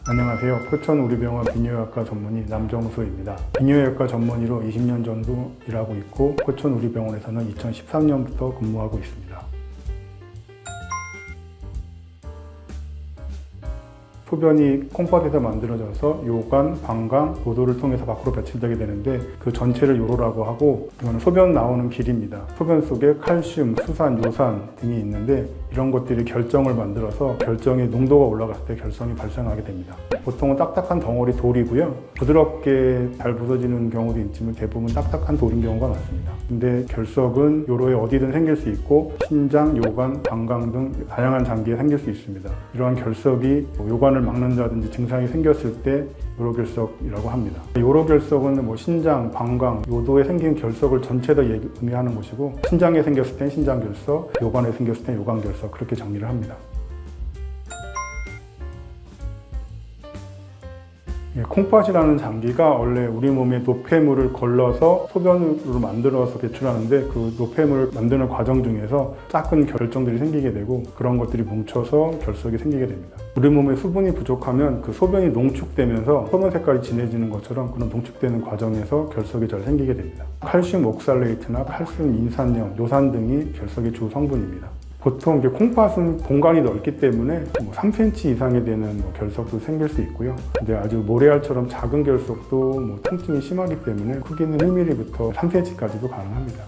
안녕하세요. 포천우리병원 비뇨기과 전문의 남정수입니다. 비뇨기과 전문의로 20년 정도 일하고 있고 포천우리병원에서는 2013년부터 근무하고 있습니다. 소변이 콩팥에서 만들어져서 요관, 방광, 요도를 통해서 밖으로 배출되게 되는데 그 전체를 요로라고 하고, 이거는 소변 나오는 길입니다. 소변 속에 칼슘, 수산, 요산 등이 있는데 이런 것들이 결정을 만들어서 결정의 농도가 올라갔을 때 결석이 발생하게 됩니다. 보통은 딱딱한 덩어리 돌이고요. 부드럽게 잘 부서지는 경우도 있지만 대부분 딱딱한 돌인 경우가 많습니다. 근데 결석은 요로에 어디든 생길 수 있고 신장, 요관, 방광 등 다양한 장기에 생길 수 있습니다. 이러한 결석이 요관을 막는다든지 증상이 생겼을 때 요로결석이라고 합니다. 요로결석은 신장, 방광, 요도에 생긴 결석을 전체 다 의미하는 것이고, 신장에 생겼을 땐 신장결석, 요관에 생겼을 땐 요관결석, 그렇게 정리를 합니다. 콩팥이라는 장기가 원래 우리 몸에 노폐물을 걸러서 소변으로 만들어서 배출하는데, 그 노폐물을 만드는 과정 중에서 작은 결정들이 생기게 되고 그런 것들이 뭉쳐서 결석이 생기게 됩니다. 우리 몸에 수분이 부족하면 그 소변이 농축되면서 소변 색깔이 진해지는 것처럼 그런 농축되는 과정에서 결석이 잘 생기게 됩니다. 칼슘 옥살레이트나 칼슘 인산염, 요산 등이 결석의 주 성분입니다. 보통 콩팥은 공간이 넓기 때문에 3cm 이상이 되는 결석도 생길 수 있고요. 근데 아주 모래알처럼 작은 결석도 통증이 심하기 때문에 크기는 1mm부터 3cm까지도 가능합니다.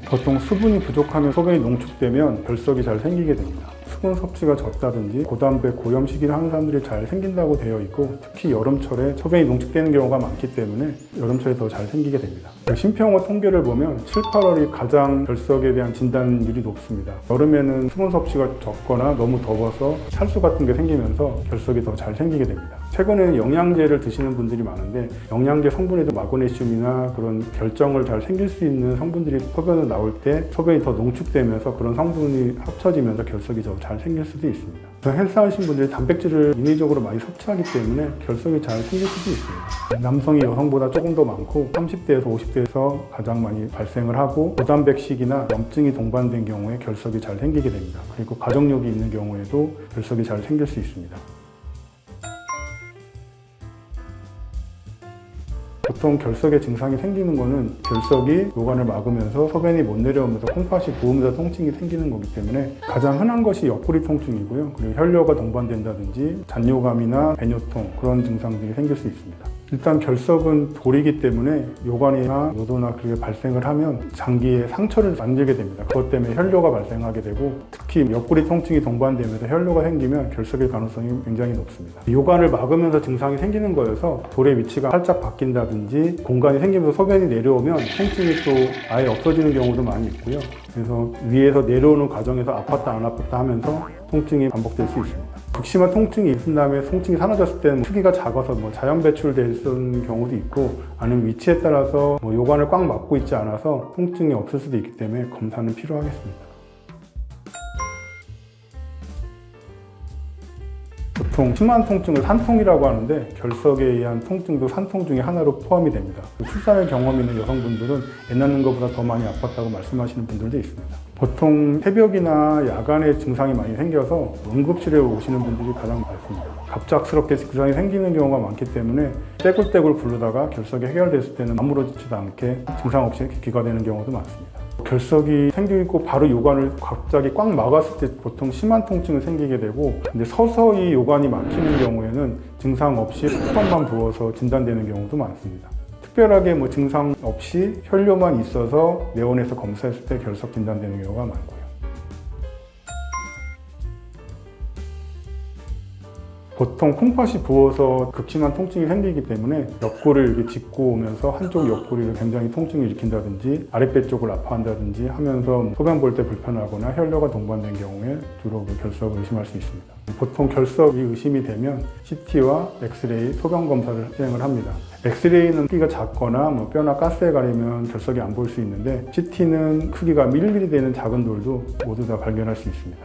보통 수분이 부족하면 소변이 농축되면 결석이 잘 생기게 됩니다. 수분 섭취가 적다든지 고단백, 고염식이를 하는 사람들이 잘 생긴다고 되어 있고, 특히 여름철에 소변이 농축되는 경우가 많기 때문에 여름철에 더 잘 생기게 됩니다. 심평원 통계를 보면 7, 8월이 가장 결석에 대한 진단율이 높습니다. 여름에는 수분 섭취가 적거나 너무 더워서 찰수 같은 게 생기면서 결석이 더 잘 생기게 됩니다. 최근에는 영양제를 드시는 분들이 많은데, 영양제 성분에도 마그네슘이나 그런 결정을 잘 생길 수 있는 성분들이 소변에 나올 때 소변이 더 농축되면서 그런 성분이 합쳐지면서 결석이 더 잘 생길 수도 있습니다. 헬스하신 분들이 단백질을 인위적으로 많이 섭취하기 때문에 결석이 잘 생길 수도 있습니다. 남성이 여성보다 조금 더 많고 30대에서 50대에서 가장 많이 발생을 하고, 고단백식이나 염증이 동반된 경우에 결석이 잘 생기게 됩니다. 그리고 가족력이 있는 경우에도 결석이 잘 생길 수 있습니다. 보통 결석의 증상이 생기는 것은 결석이 요관을 막으면서 소변이 못 내려오면서 콩팥이 부으면서 통증이 생기는 거기 때문에 가장 흔한 것이 옆구리 통증이고요. 그리고 혈뇨가 동반된다든지 잔뇨감이나 배뇨통, 그런 증상들이 생길 수 있습니다. 일단 결석은 돌이기 때문에 요관이나 요도나 그렇게 발생을 하면 장기에 상처를 만들게 됩니다. 그것 때문에 혈뇨가 발생하게 되고, 특히 옆구리 통증이 동반되면서 혈뇨가 생기면 결석일 가능성이 굉장히 높습니다. 요관을 막으면서 증상이 생기는 거여서 돌의 위치가 살짝 바뀐다든지 공간이 생기면서 소변이 내려오면 통증이 또 아예 없어지는 경우도 많이 있고요. 그래서 위에서 내려오는 과정에서 아팠다 안 아팠다 하면서 통증이 반복될 수 있습니다. 극심한 통증이 있은 다음에 통증이 사라졌을 때는 크기가 작아서 자연 배출되는 경우도 있고, 아니면 위치에 따라서 요관을 꽉 막고 있지 않아서 통증이 없을 수도 있기 때문에 검사는 필요하겠습니다. 보통 심한 통증을 산통이라고 하는데, 결석에 의한 통증도 산통 중에 하나로 포함이 됩니다. 출산의 경험이 있는 여성분들은 애 낳는 것보다 더 많이 아팠다고 말씀하시는 분들도 있습니다. 보통 새벽이나 야간에 증상이 많이 생겨서 응급실에 오시는 분들이 가장 많습니다. 갑작스럽게 증상이 생기는 경우가 많기 때문에 떼굴떼굴 굴르다가 결석이 해결됐을 때는 아무렇지도 않게 증상 없이 귀가되는 경우도 많습니다. 결석이 생기고 바로 요관을 갑자기 꽉 막았을 때 보통 심한 통증이 생기게 되고, 근데 서서히 요관이 막히는 경우에는 증상 없이 콩팥만 부어서 진단되는 경우도 많습니다. 특별하게 증상 없이 혈뇨만 있어서 내원해서 검사했을 때 결석 진단되는 경우가 많고요. 보통 콩팥이 부어서 극심한 통증이 생기기 때문에 옆구리를 이렇게 짚고 오면서 한쪽 옆구리를 굉장히 통증을 일으킨다든지 아랫배 쪽을 아파한다든지 하면서 소변 볼 때 불편하거나 혈뇨가 동반된 경우에 주로 결석을 의심할 수 있습니다. 보통 결석이 의심이 되면 CT와 엑스레이, 소변 검사를 시행을 합니다. 엑스레이는 크기가 작거나 뼈나 가스에 가리면 결석이 안 보일 수 있는데, CT는 크기가 1mm 되는 작은 돌도 모두 다 발견할 수 있습니다.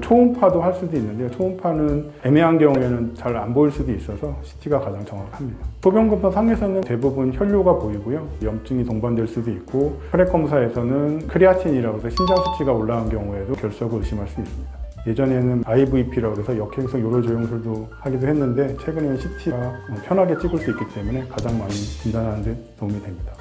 초음파도 할 수도 있는데요. 초음파는 애매한 경우에는 잘 안 보일 수도 있어서 CT가 가장 정확합니다. 소변검사 상에서는 대부분 혈뇨가 보이고요. 염증이 동반될 수도 있고, 혈액검사에서는 크레아틴이라고 해서 신장 수치가 올라간 경우에도 결석을 의심할 수 있습니다. 예전에는 IVP라고 해서 역행성 요로 조영술도 하기도 했는데 최근에는 CT가 편하게 찍을 수 있기 때문에 가장 많이 진단하는 데 도움이 됩니다.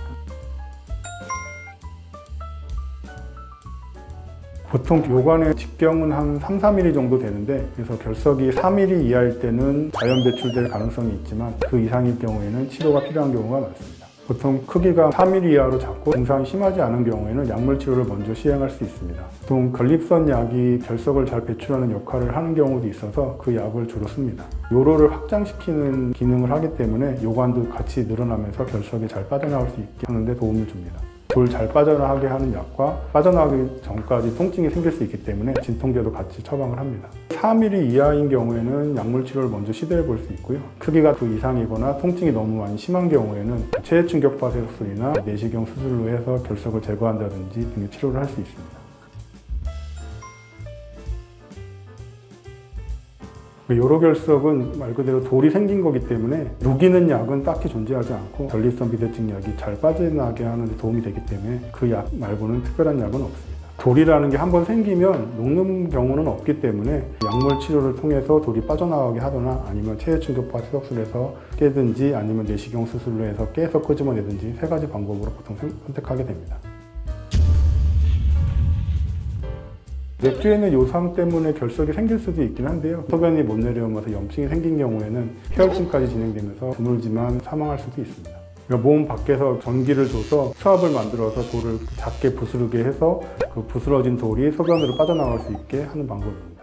보통 요관의 직경은 한 3-4mm 정도 되는데 그래서 결석이 4mm 이하일 때는 자연 배출될 가능성이 있지만 그 이상일 경우에는 치료가 필요한 경우가 많습니다. 보통 크기가 4mm 이하로 작고 증상이 심하지 않은 경우에는 약물 치료를 먼저 시행할 수 있습니다. 보통 전립선 약이 결석을 잘 배출하는 역할을 하는 경우도 있어서 그 약을 주로 씁니다. 요로를 확장시키는 기능을 하기 때문에 요관도 같이 늘어나면서 결석이 잘 빠져나올 수 있게 하는 데 도움을 줍니다. 돌 잘 빠져나가게 하는 약과 빠져나가기 전까지 통증이 생길 수 있기 때문에 진통제도 같이 처방을 합니다. 4mm 이하인 경우에는 약물 치료를 먼저 시도해 볼 수 있고요. 크기가 그 이상이거나 통증이 너무 많이 심한 경우에는 체해 충격파 세dok술이나 내시경 수술로 해서 결석을 제거한다든지 등의 치료를 할 수 있습니다. 요로결석은 말 그대로 돌이 생긴 거기 때문에 녹이는 약은 딱히 존재하지 않고 전립선 비대증 약이 잘 빠져나가게 하는 데 도움이 되기 때문에 그 약 말고는 특별한 약은 없습니다. 돌이라는 게 한번 생기면 녹는 경우는 없기 때문에 약물 치료를 통해서 돌이 빠져나가게 하거나 아니면 체해 충격파 세dok술에서 깨든지 아니면 내시경 수술로 해서 깨서 끄집어내든지 세 가지 방법으로 보통 선택하게 됩니다. 뇌뼈에는 요상 때문에 결석이 생길 수도 있긴 한데요. 소변이 못 내려오면서 염증이 생긴 경우에는 폐혈증까지 진행되면서 드물지만 사망할 수도 있습니다. 그러니까 몸 밖에서 전기를 줘서 수압을 만들어서 돌을 작게 부스르게 해서 그 부스러진 돌이 소변으로 빠져나갈 수 있게 하는 방법입니다.